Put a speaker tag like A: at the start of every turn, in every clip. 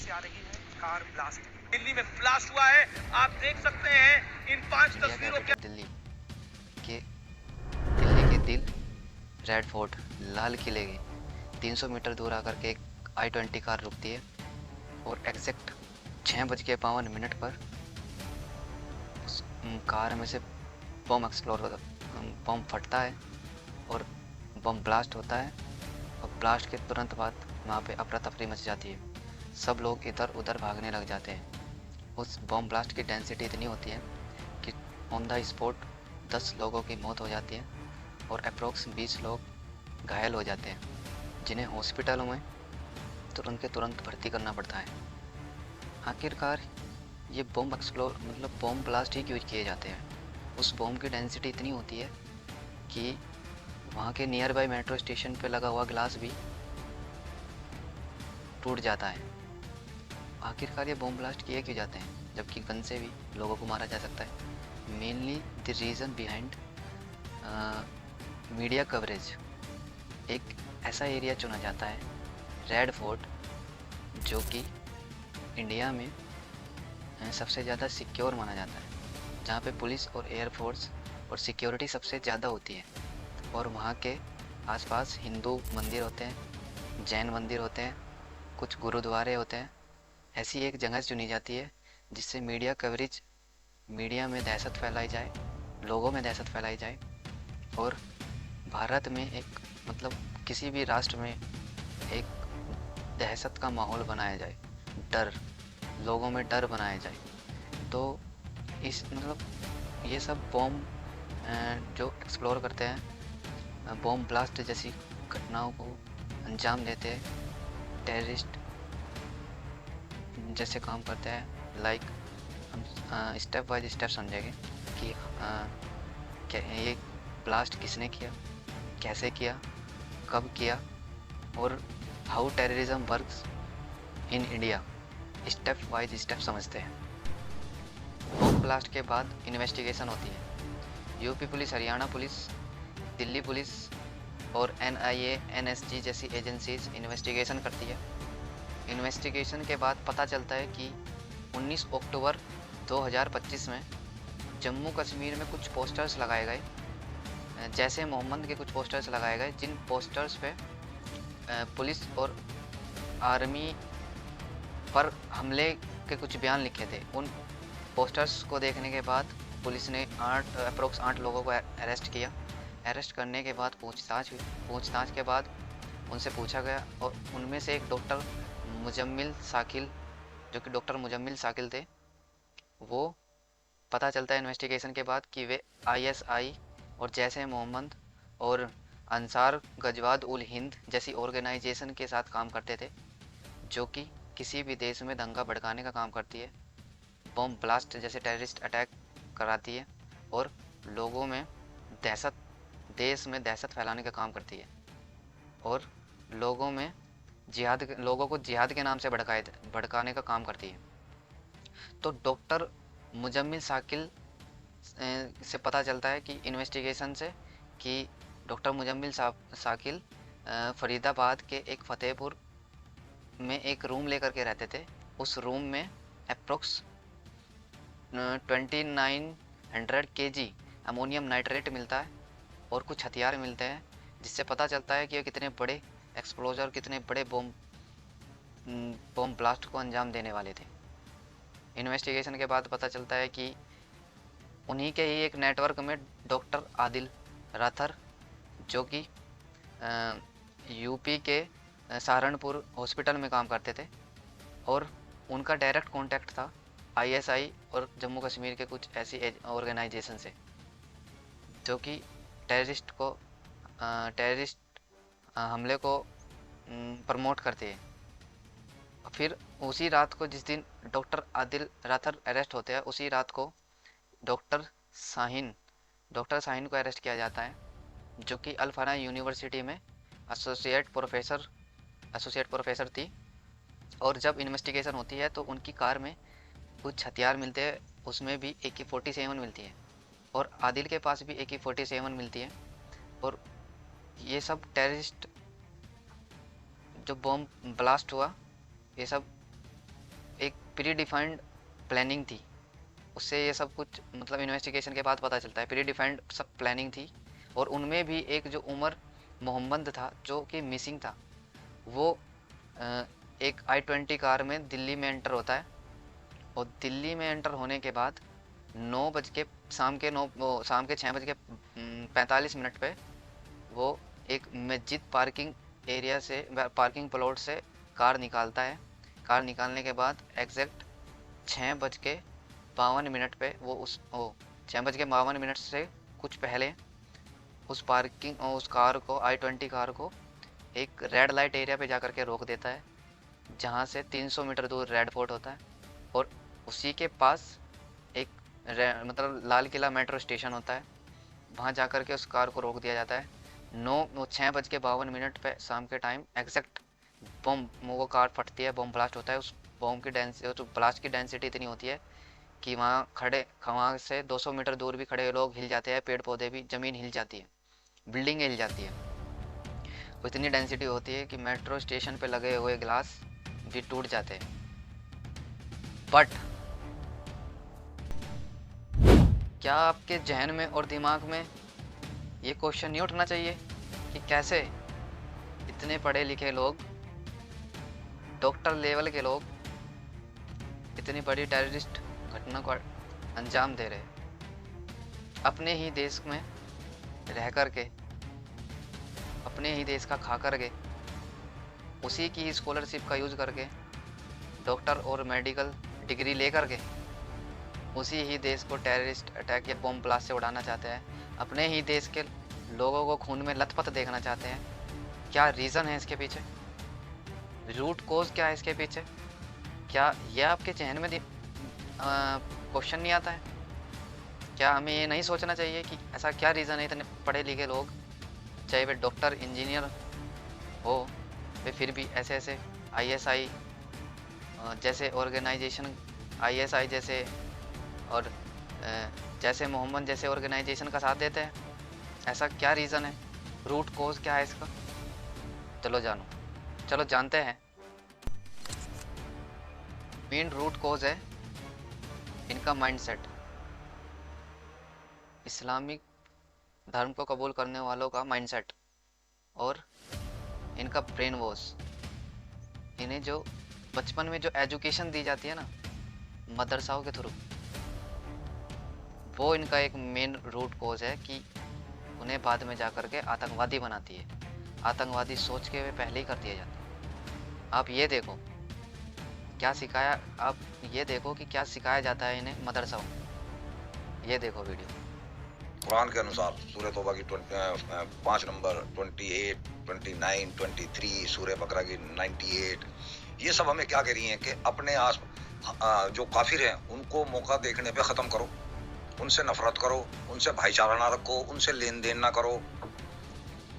A: से आ रही है कार ब्लास्ट। दिल्ली में ब्लास्ट हुआ है, आप देख सकते हैं इन 5 तस्वीरों के।
B: दिल्ली के दिल रेड फोर्ट लाल किले के 300 मीटर दूर आकर के एक I-20 कार रुकती है और एग्जैक्ट 6:52 पर उस कार में से बम फटता है और बम ब्लास्ट होता है। और ब्लास्ट के तुरंत बाद वहाँ पे अफरा तफरी मच जाती है, सब लोग इधर उधर भागने लग जाते हैं। उस बम ब्लास्ट की डेंसिटी इतनी होती है कि ऑन द स्पॉट 10 लोगों की मौत हो जाती है और अप्रोक्स 20 लोग घायल हो जाते हैं, जिन्हें हॉस्पिटलों में तुरंत के तुरंत भर्ती करना पड़ता है। आखिरकार ये बम ब्लास्ट ही क्यों किए जाते हैं? उस बम की डेंसिटी इतनी होती है कि वहाँ के नियर बाई मेट्रो स्टेशन पे लगा हुआ ग्लास भी टूट जाता है। आखिरकार ये बम ब्लास्ट किए क्यों जाते हैं जबकि गन से भी लोगों को मारा जा सकता है? Mainly the reason behind media coverage. एक ऐसा एरिया चुना जाता है रेड फोर्ट, जो कि इंडिया में सबसे ज़्यादा सिक्योर माना जाता है, जहाँ पे पुलिस और एयरफोर्स और सिक्योरिटी सबसे ज़्यादा होती है। और वहाँ के आसपास हिंदू मंदिर होते हैं, जैन मंदिर होते हैं, कुछ गुरुद्वारे होते हैं। ऐसी एक जगह चुनी जाती है जिससे मीडिया में दहशत फैलाई जाए, लोगों में दहशत फैलाई जाए और भारत में एक किसी भी राष्ट्र में एक दहशत का माहौल बनाया जाए, डर, लोगों में डर बनाया जाए। तो इस ये सब बॉम्ब जो एक्सप्लोर करते हैं, बॉम्ब ब्लास्ट जैसी घटनाओं को अंजाम देते हैं, टेररिस्ट जैसे काम करते हैं। लाइक हम स्टेप बाय स्टेप समझेंगे कि ये ब्लास्ट किसने किया, कैसे किया, कब किया और how terrorism works in India. Step wise step समझते हैं। बॉम्ब ब्लास्ट के बाद इन्वेस्टिगेशन होती है। UP police, Haryana police, Delhi police और NIA, NSG जैसी एजेंसीज इन्वेस्टिगेशन करती है। इन्वेस्टिगेशन के बाद पता चलता है कि 19 अक्टूबर 2025 में जम्मू कश्मीर में कुछ पोस्टर्स लगाए गए, जैसे मोहम्मद के कुछ पोस्टर्स लगाए गए, जिन पोस्टर्स पे पुलिस और आर्मी पर हमले के कुछ बयान लिखे थे। उन पोस्टर्स को देखने के बाद पुलिस ने अप्रोक्स 8 लोगों को अरेस्ट किया। अरेस्ट करने के बाद पूछताछ हुई। पूछताछ के बाद उनसे पूछा गया और उनमें से एक डॉक्टर मुजम्मिल साकिल, जो कि डॉक्टर मुजम्मिल साकिल थे, वो पता चलता है इन्वेस्टिगेशन के बाद कि वे ISI और जैसे मोहम्मद और अंसार गजवात उल हिंद जैसी ऑर्गेनाइजेशन के साथ काम करते थे, जो कि किसी भी देश में दंगा भड़काने का काम करती है, बम ब्लास्ट जैसे टेररिस्ट अटैक कराती है और लोगों में देश में दहशत फैलाने का काम करती है और लोगों को जिहाद के नाम से भड़काने का काम करती है। तो डॉक्टर मुजम्मिल साकिल से पता चलता है कि इन्वेस्टिगेशन से कि डॉक्टर मुजम्मिल साकिल फरीदाबाद के एक फतेहपुर में एक रूम लेकर के रहते थे। उस रूम में अप्रोक्स 2900 kg अमोनियम नाइट्रेट मिलता है और कुछ हथियार मिलते हैं, जिससे पता चलता है कि ये कितने बड़े एक्सप्लोजर, कितने बड़े बम ब्लास्ट को अंजाम देने वाले थे। इन्वेस्टिगेशन के बाद पता चलता है कि उन्हीं के ही एक नेटवर्क में डॉक्टर आदिल राथर, जो कि यूपी के सहारनपुर हॉस्पिटल में काम करते थे और उनका डायरेक्ट कांटेक्ट था ISI और जम्मू कश्मीर के कुछ ऐसी ऑर्गेनाइजेशन से, जो कि टेररिस्ट हमले को प्रमोट करते हैं। फिर उसी रात को, जिस दिन डॉक्टर आदिल राथर अरेस्ट होते हैं, उसी रात को डॉक्टर शाहीन को अरेस्ट किया जाता है, जो कि अल फराह यूनिवर्सिटी में एसोसिएट प्रोफेसर थी। और जब इन्वेस्टिगेशन होती है तो उनकी कार में कुछ हथियार मिलते हैं, उसमें भी AK-47 मिलती है और आदिल के पास भी AK-47 मिलती है। और ये सब टेररिस्ट जो बम ब्लास्ट हुआ, ये सब प्री डिफाइंड प्लानिंग थी। उससे ये सब कुछ मतलब इन्वेस्टिगेशन के बाद पता चलता है प्री डिफाइंड सब प्लानिंग थी। और उनमें भी एक जो उमर मोहम्मद था जो कि मिसिंग था, वो एक I-20 कार में दिल्ली में एंटर होता है। और दिल्ली में एंटर होने के बाद शाम के 6:45 पे वो एक मस्जिद पार्किंग प्लॉट से कार निकालता है। कार निकालने के बाद एग्जैक्ट 6:52 पे वो 6:52 से कुछ पहले उस कार को I-20 कार को एक रेड लाइट एरिया पे जा कर के रोक देता है, जहाँ से 300 मीटर दूर रेड फोर्ट होता है। और उसी के पास एक मतलब लाल किला मेट्रो स्टेशन होता है, वहाँ जा कर के उस कार को रोक दिया जाता है। 6:52 पे शाम के टाइम एग्जैक्ट वो कार फटती है, बम ब्लास्ट होता है। उस ब्लास्ट की डेंसिटी इतनी होती है कि वहाँ से 200 मीटर दूर भी खड़े लोग हिल जाते हैं, पेड़ पौधे भी, ज़मीन हिल जाती है, बिल्डिंगें हिल जाती है। वो इतनी डेंसिटी होती है कि मेट्रो स्टेशन पे लगे हुए ग्लास भी टूट जाते हैं। बट क्या आपके जहन में और दिमाग में ये क्वेश्चन नहीं उठना चाहिए कि कैसे इतने पढ़े लिखे लोग, डॉक्टर लेवल के लोग इतनी बड़ी टेररिस्ट घटना को अंजाम दे रहे हैं अपने ही देश में रह कर के, अपने ही देश का खा कर के, उसी की स्कॉलरशिप का यूज़ करके, डॉक्टर और मेडिकल डिग्री ले कर के उसी ही देश को टेररिस्ट अटैक या बम ब्लास्ट से उड़ाना चाहते हैं। अपने ही देश के लोगों को खून में लथपथ देखना चाहते हैं। क्या रीज़न है इसके पीछे? रूट कोज क्या है इसके पीछे? क्या यह आपके जहन में क्वेश्चन नहीं आता है? क्या हमें ये नहीं सोचना चाहिए कि ऐसा क्या रीज़न है इतने पढ़े लिखे लोग, चाहे वे डॉक्टर इंजीनियर हो, वे फिर भी ऐसे ISI जैसे ऑर्गेनाइजेशन, ISI जैसे और जैसे मोहम्मद जैसे ऑर्गेनाइजेशन का साथ देते हैं? ऐसा क्या रीज़न है? रूट कोज क्या है इसका? चलो जानते हैं। मेन रूट कोज है इनका माइंडसेट। इस्लामिक धर्म को कबूल करने वालों का माइंडसेट और इनका ब्रेन वॉश। इन्हें जो बचपन में जो एजुकेशन दी जाती है ना मदरसाओं के थ्रू, वो इनका एक मेन रूट कोज है कि उन्हें बाद में जा कर के आतंकवादी बनाती है। आतंकवादी सोच के वे पहले ही कर दिए जाते हैं। आप ये देखो क्या सिखाया जाता है इन्हें मदरसाओं में। ये देखो वीडियो।
C: कुरान के अनुसार सूरह तौबा की 5 नंबर 28, 29, 23, सूरह बकरा की 98, ये सब हमें क्या कह रही हैं कि अपने आस जो काफिर हैं उनको मौका देखने पे ख़त्म करो, उनसे नफरत करो, उनसे भाईचारा ना रखो, उनसे लेन देन ना करो,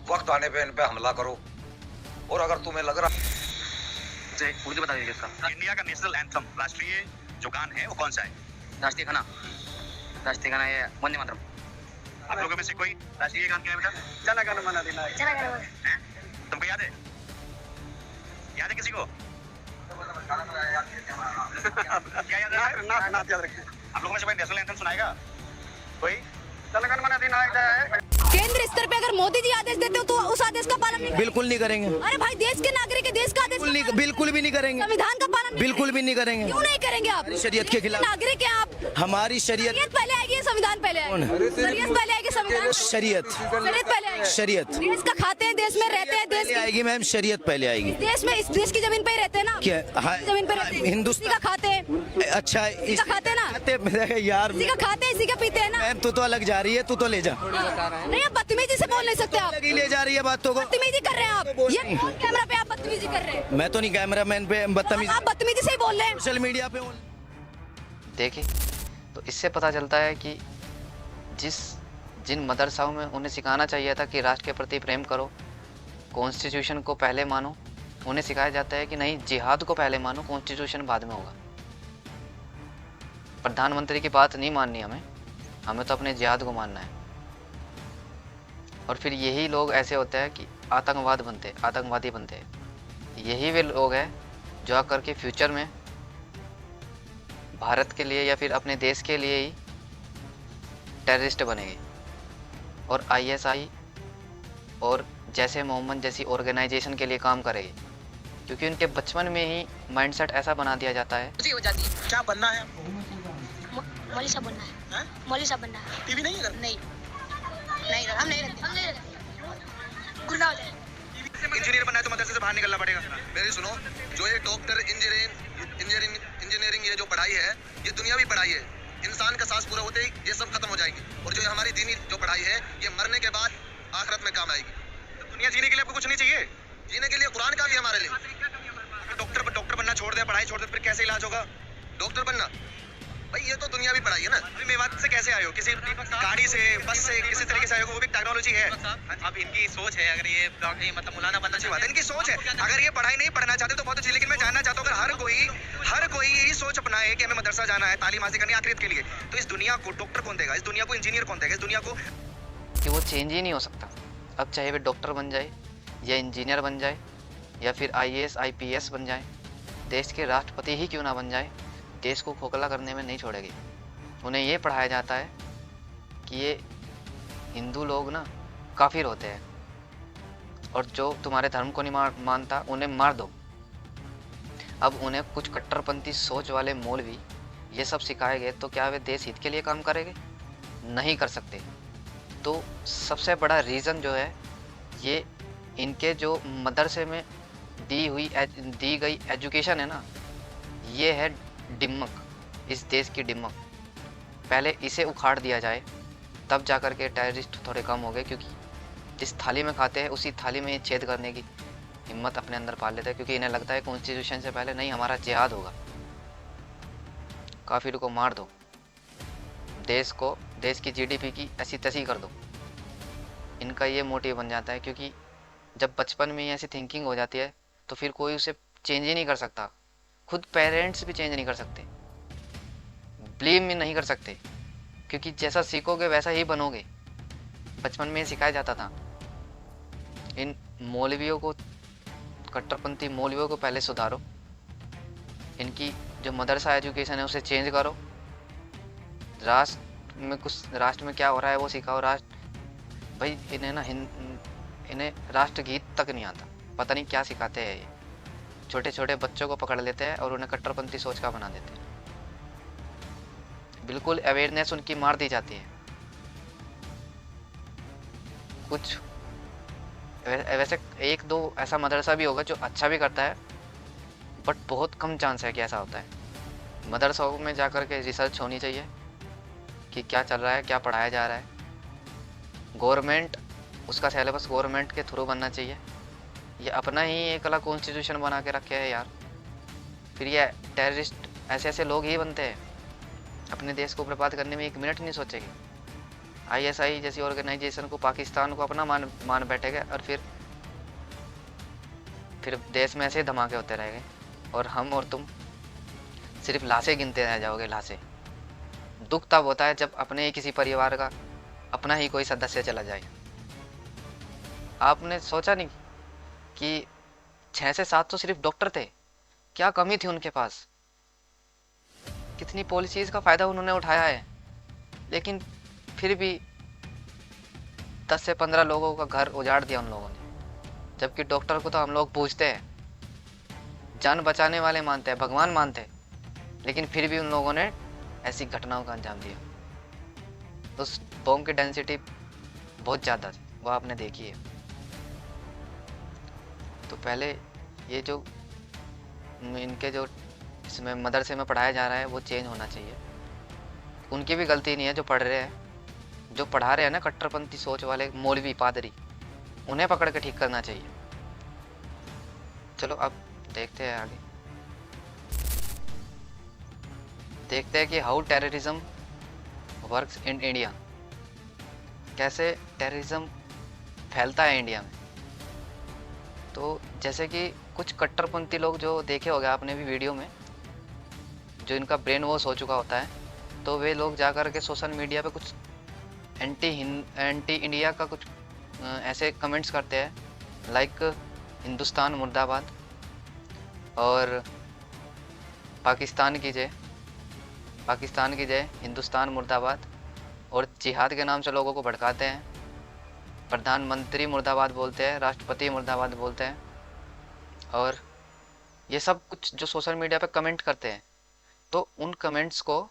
C: वक्त आने पे इन पे हमला करो। और अगर तुम्हें लग रहा
D: मुझे बता दीजिए इसका।
A: इंडिया का नेशनल एंथम, राष्ट्रीय जो गान है वो कौन सा है?
D: राष्ट्रीय गाना ये वंदे मातरम।
A: आप लोगों में से कोई राष्ट्रीय गान क्या है बेटा?
E: जन गण मन अधिनायक।
A: तुमको याद है? याद है किसी को? क्या याद है?
E: ना याद रखिए।
A: आप लोगों में से कोई नेशनल एंथम सुनाएगा? कोई?
E: जन गण मन अधिनायक जय।
F: केंद्र स्तर पे अगर मोदी जी आदेश देते हो तो उस आदेश का पालन नहीं?
G: बिल्कुल नहीं करेंगे।
F: अरे भाई देश के नागरिक है, देश का आदेश
G: बिल्कुल भी नहीं करेंगे।
F: संविधान का पालन
G: बिल्कुल भी नहीं करेंगे।
F: क्यों नहीं करेंगे आप?
G: शरीयत के खिलाफ।
F: नागरिक है आप।
G: हमारी शरीयत
F: पहले आएगी या संविधान पहले आएगी? शरीयत पहले आएगी संविधान?
G: शरीयत
F: पहले आएगी।
G: शरीयत
F: देश का खाते हैं, देश में रहते हैं, देश
G: पहले आएगी मैम, शरीयत पहले आएगी।
F: देश में इस देश की जमीन पे ही रहते हैं ना?
G: क्या? हाँ,
F: जमीन पे रहते हैं।
G: हिंदुस्तान
F: इसी का खाते हैं।
G: अच्छा
F: इसी का खाते हैं ना?
G: यार
F: इसी का खाते हैं, इसी का पीते हैं ना?
G: मैम तू तो अलग जा रही है, तू तो ले जा।
F: नहीं आप बदतमीजी से बोल नहीं सकते आप।
G: अलग ही ले जा रही है बातों को।
F: बदतमीजी कर रहे हैं आप। ये कौन कैमरा पे आप बदतमीजी कर रहे हैं?
G: मैं तो नहीं कैमरामैन पे बदतमीजी।
F: आप बदतमीजी से ही बोल रहे हैं।
G: सोशल मीडिया पे
B: देखिए, तो इससे पता चलता है कि जिन मदरसाओं में उन्हें सिखाना चाहिए था कि राष्ट्र के प्रति प्रेम करो, कॉन्स्टिट्यूशन को पहले मानो, उन्हें सिखाया जाता है कि नहीं, जिहाद को पहले मानो, कॉन्स्टिट्यूशन बाद में होगा। प्रधानमंत्री की बात नहीं माननी हमें तो अपने जिहाद को मानना है। और फिर यही लोग ऐसे होते हैं कि आतंकवादी बनते हैं। यही वे लोग हैं जो आकर के फ्यूचर में भारत के लिए या फिर अपने देश के लिए ही टेररिस्ट बनेगी और आईएसआई और जैसे मोहम्मद जैसी ऑर्गेनाइजेशन के लिए काम करेगी, क्योंकि उनके बचपन में ही माइंडसेट ऐसा बना दिया जाता है।
D: हो जाती है।
A: क्या बनना है?
F: मौलवी साहब बनना है, मौलवी साहब बनना है।
A: टीवी नहीं है घर?
F: नहीं नहीं हम नहीं रखते गुंडा हो जाए।
A: इंजीनियर बनना है तो मदरसे से बाहर निकलना पड़ेगा।
C: मेरी सुनो, जो ये डॉक्टर इंजीनियरिंग ये जो पढ़ाई है, ये दुनियावी पढ़ाई है। इंसान का सांस पूरा होते ही ये सब खत्म हो जाएंगे, और जो ये हमारी दीनी जो पढ़ाई है, ये मरने के बाद आखिरत में काम आएगी।
A: तो दुनिया जीने के लिए आपको कुछ नहीं चाहिए?
C: जीने के लिए कुरान का भी हमारे लिए।
A: डॉक्टर बनना छोड़ दे, पढ़ाई छोड़ दे, फिर कैसे इलाज होगा?
C: डॉक्टर बनना भाई, ये तो दुनियावी पढ़ाई है ना।
A: अभी मेवात से कैसे आए हो? किसी गाड़ी से, बस से, किसी तरीके से आए हो? वो भी टेक्नोलॉजी है।
D: अब इनकी सोच है, अगर ये डॉक्टर मतलब मौलाना बनना
A: अच्छी बात है, इनकी सोच है। अगर ये पढ़ाई नहीं पढ़ना चाहते तो बहुत अच्छी, लेकिन मैं जानना चाहता हूँ, अगर हर कोई यही सोच अपनाए कि हमें मदरसा जाना है, तालीम हासिल करनी है आखिरत के लिए, तो इस दुनिया को डॉक्टर कौन देगा? इस दुनिया को इंजीनियर कौन देगा? इस दुनिया को
B: कि वो चेंज ही नहीं हो सकता। अब चाहे वे डॉक्टर बन जाए या इंजीनियर बन जाए या फिर आईएएस आईपीएस बन जाए, देश के राष्ट्रपति ही क्यों ना बन जाए, देश को खोखला करने में नहीं छोड़ेगी। उन्हें ये पढ़ाया जाता है कि ये हिंदू लोग ना काफिर होते हैं, और जो तुम्हारे धर्म को नहीं मानता उन्हें मार दो। अब उन्हें कुछ कट्टरपंथी सोच वाले मौलवी ये सब सिखाए गए, तो क्या वे देश हित के लिए काम करेंगे? नहीं कर सकते। तो सबसे बड़ा रीज़न जो है, ये इनके जो मदरसे में दी गई एजुकेशन है ना, ये है डिम्मक, इस देश की डिम्मक। पहले इसे उखाड़ दिया जाए, तब जाकर के टेररिस्ट थोड़े कम हो गए, क्योंकि जिस थाली में खाते हैं उसी थाली में छेद करने की हिम्मत अपने अंदर पाल लेते हैं, क्योंकि इन्हें लगता है कॉन्स्टिट्यूशन से पहले नहीं, हमारा जिहाद होगा, काफिर को मार दो, देश की जीडीपी की ऐसी तैसी कर दो। इनका ये मोटिव बन जाता है, क्योंकि जब बचपन में ही ऐसी थिंकिंग हो जाती है तो फिर कोई उसे चेंज ही नहीं कर सकता। खुद पेरेंट्स भी चेंज नहीं कर सकते, ब्लेम भी नहीं कर सकते, क्योंकि जैसा सीखोगे वैसा ही बनोगे। बचपन में सिखाया जाता था। इन मौलवियों को, कट्टरपंथी मौलवियों को पहले सुधारो, इनकी जो मदरसा एजुकेशन है उसे चेंज करो, राष्ट्र में क्या हो रहा है वो सिखाओ। भाई इन्हें ना इन्हें राष्ट्रगीत तक नहीं आता, पता नहीं क्या सिखाते हैं ये। छोटे छोटे बच्चों को पकड़ लेते हैं और उन्हें कट्टरपंथी सोच का बना देते हैं। बिल्कुल अवेयरनेस उनकी मार दी जाती है। कुछ वैसे एक दो ऐसा मदरसा भी होगा जो अच्छा भी करता है, बट बहुत कम चांस है कि ऐसा होता है। मदरसाओं में जाकर के रिसर्च होनी चाहिए कि क्या चल रहा है, क्या पढ़ाया जा रहा है। गवर्नमेंट, उसका सिलेबस गवर्नमेंट के थ्रू बनना चाहिए। ये अपना ही एक अलग कॉन्स्टिट्यूशन बना के रखे है यार। फिर ये टेररिस्ट ऐसे लोग ही बनते हैं, अपने देश को बर्बाद करने में एक मिनट नहीं सोचेंगे। आईएसआई जैसी ऑर्गेनाइजेशन को, पाकिस्तान को अपना मान बैठेगा, और फिर देश में ऐसे धमाके होते रहेंगे, और हम और तुम सिर्फ लाशें गिनते रह जाओगे, लाशें। दुख तब होता है जब अपने ही किसी परिवार का अपना ही कोई सदस्य चला जाए। आपने सोचा नहीं कि 6 से 7 तो सिर्फ डॉक्टर थे, क्या कमी थी उनके पास? कितनी पॉलिसीज का फ़ायदा उन्होंने उठाया है, लेकिन फिर भी 10 से 15 लोगों का घर उजाड़ दिया उन लोगों ने। जबकि डॉक्टर को तो हम लोग पूछते हैं, जान बचाने वाले मानते हैं, भगवान मानते हैं, लेकिन फिर भी उन लोगों ने ऐसी घटनाओं का अंजाम दिया। उस बॉम्ब की डेंसिटी बहुत ज़्यादा थी, वो आपने देखी है। तो पहले ये जो इनके जो इसमें मदरसे में पढ़ाया जा रहा है वो चेंज होना चाहिए। उनकी भी गलती नहीं है जो पढ़ रहे हैं, जो पढ़ा रहे हैं ना कट्टरपंथी सोच वाले मौलवी पादरी, उन्हें पकड़ के ठीक करना चाहिए। चलो अब देखते हैं आगे, देखते हैं कि how terrorism works in India, कैसे टेररिज्म फैलता है इंडिया में। तो जैसे कि कुछ कट्टरपंथी लोग जो देखे होंगे आपने भी वीडियो में, जो इनका ब्रेन वॉश हो चुका होता है, तो वे लोग जा कर के सोशल मीडिया पे कुछ एंटी इंडिया का कुछ ऐसे कमेंट्स करते हैं, लाइक हिंदुस्तान मुर्दाबाद और पाकिस्तान की जय, पाकिस्तान की जय, हिंदुस्तान मुर्दाबाद, और जिहाद के नाम से लोगों को भड़काते हैं। प्रधानमंत्री मुर्दाबाद बोलते हैं, राष्ट्रपति मुर्दाबाद बोलते हैं, और ये सब कुछ जो सोशल मीडिया पे कमेंट करते हैं, तो उन कमेंट्स को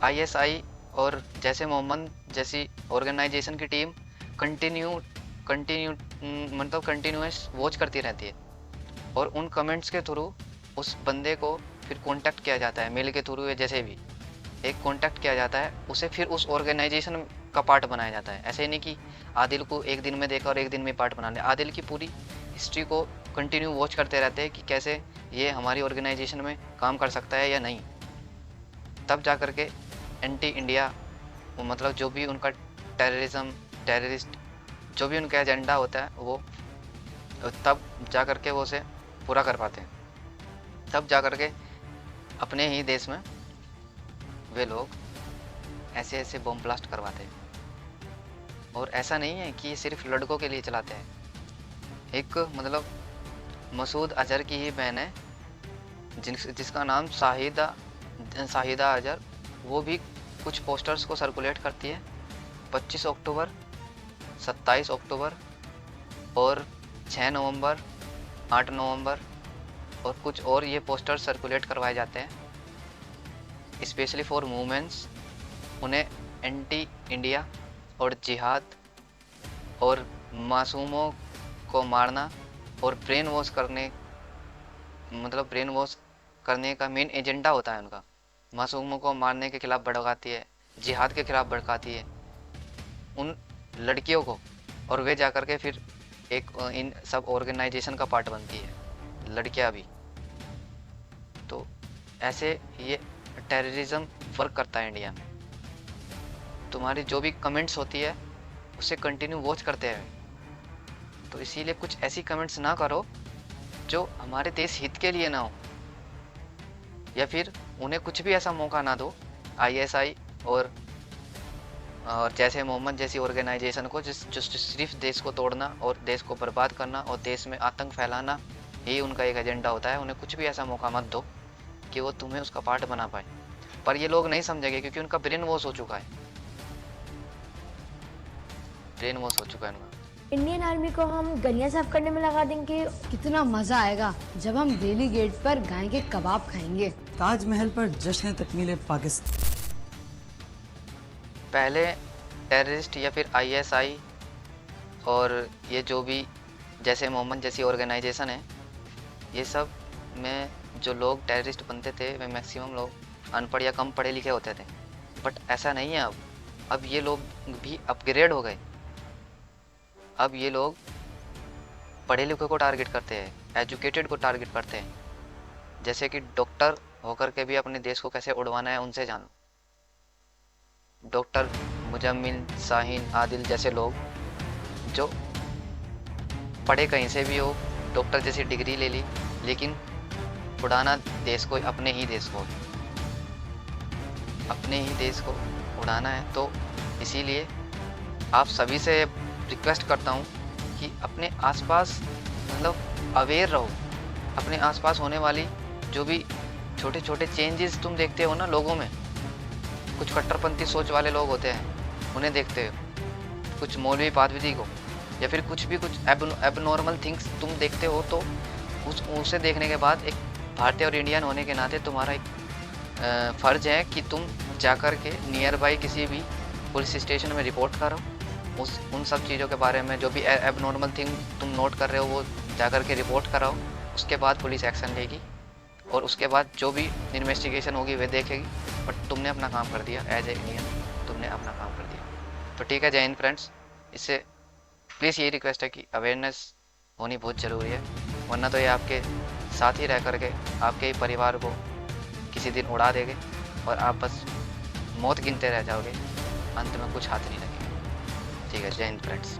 B: आईएसआई और जैसे मोहम्मद जैसी ऑर्गेनाइजेशन की टीम कंटिन्यूस वॉच करती रहती है, और उन कमेंट्स के थ्रू उस बंदे को फिर कांटेक्ट किया जाता है, मेल के थ्रू या जैसे भी एक कांटेक्ट किया जाता है, उसे फिर उस ऑर्गेनाइजेशन का पार्ट बनाया जाता है। ऐसे नहीं कि आदिल को एक दिन में देखा और एक दिन में पार्ट बना लिया। आदिल की पूरी हिस्ट्री को कंटिन्यू वॉच करते रहते हैं कि कैसे ये हमारी ऑर्गेनाइजेशन में काम कर सकता है या नहीं। तब जा कर के एंटी इंडिया, मतलब जो भी उनका टेररिस्ट जो भी उनका एजेंडा होता है, वो तब जा कर के वो उसे पूरा कर पाते हैं। तब जा कर के अपने ही देश में वे लोग ऐसे ऐसे बम ब्लास्ट करवाते हैं। और ऐसा नहीं है कि ये सिर्फ लड़कों के लिए चलाते हैं। एक मतलब मसूद अजहर की ही बहन है जिसका नाम शाहिदा अजहर, वो भी कुछ पोस्टर्स को सर्कुलेट करती है 25 अक्टूबर, 27 अक्टूबर और 6 नवंबर, 8 नवंबर, और कुछ और ये पोस्टर्स सर्कुलेट करवाए जाते हैं स्पेशली फॉर वुमेन्स। उन्हें एंटी इंडिया और जिहाद और मासूमों को मारना और ब्रेन वॉश करने का मेन एजेंडा होता है उनका। मासूमों को मारने के खिलाफ भड़काती है, जिहाद के खिलाफ भड़काती है उन लड़कियों को, और वे जाकर के फिर एक इन सब ऑर्गेनाइजेशन का पार्ट बनती है, लड़कियां भी। तो ऐसे ये टेररिज्म वर्क करता है इंडिया में। तुम्हारी जो भी कमेंट्स होती है उसे कंटिन्यू वॉच करते हैं, तो इसीलिए कुछ ऐसी कमेंट्स ना करो जो हमारे देश हित के लिए ना हो, या फिर उन्हें कुछ भी ऐसा मौका ना दो आईएसआई और जैसे मोहम्मद जैसी ऑर्गेनाइजेशन को जो सिर्फ देश को तोड़ना और देश को बर्बाद करना और देश में आतंक फैलाना यही उनका एक एजेंडा होता है। उन्हें कुछ भी ऐसा मौका मत दो कि वो तुम्हें उसका पार्ट बना पाए। पर ये लोग नहीं समझेंगे क्योंकि उनका ब्रेन वॉश हो चुका है, ब्रेन वॉश हो चुका है उनका।
H: इंडियन आर्मी को हम गलियां साफ करने में लगा देंगे।
I: कितना मजा आएगा जब हम दिल्ली गेट पर गाय के कबाब खाएंगे।
J: ताजमहल पर जश्न तकमील पाकिस्तान।
B: पहले टेररिस्ट या फिर आईएसआई और ये जो भी जैसे मोहम्मद जैसी ऑर्गेनाइजेशन है, ये सब में जो लोग टेररिस्ट बनते थे वे मैक्सिमम लोग अनपढ़ या कम पढ़े लिखे होते थे। बट ऐसा नहीं है अब ये लोग भी अपग्रेड हो गए। अब ये लोग पढ़े लिखे को टारगेट करते हैं, एजुकेटेड को टारगेट करते हैं। जैसे कि डॉक्टर होकर के भी अपने देश को कैसे उड़वाना है उनसे जानो। डॉक्टर मुजम्मिल, शाहीन, आदिल जैसे लोग जो पढ़े कहीं से भी हो, डॉक्टर जैसी डिग्री ले ली, लेकिन उड़ाना देश को, अपने ही देश को उड़ाना है। तो इसीलिए आप सभी से रिक्वेस्ट करता हूँ कि अपने आसपास मतलब अवेयर रहो। अपने आसपास होने वाली जो भी छोटे छोटे चेंजेस तुम देखते हो ना लोगों में, कुछ कट्टरपंथी सोच वाले लोग होते हैं उन्हें देखते हो, कुछ मौलवी पादविदी को, या फिर कुछ एबनॉर्मल थिंग्स तुम देखते हो, तो उसे देखने के बाद एक भारतीय और इंडियन होने के नाते तुम्हारा एक फ़र्ज है कि तुम जाकर के नियर बाई किसी भी पुलिस स्टेशन में रिपोर्ट करो। उन सब चीज़ों के बारे में जो भी एबनॉर्मल थिंग तुम नोट कर रहे हो वो जाकर के रिपोर्ट कराओ। उसके बाद पुलिस एक्शन लेगी और उसके बाद जो भी इन्वेस्टिगेशन होगी वे देखेगी। बट तुमने अपना काम कर दिया, एज ए इंडियन तुमने अपना काम कर दिया। तो ठीक है, जय हिंद फ्रेंड्स। इससे प्लीज़ यही रिक्वेस्ट है कि अवेयरनेस होनी बहुत ज़रूरी है, वरना तो ये आपके साथ ही रह करके आपके ही परिवार को किसी दिन उड़ा देंगे और आप बस मौत गिनते रह जाओगे, अंत में कुछ हाथ नहीं लगेगा। ठीक है, जय हिंद फ्रेंड्स।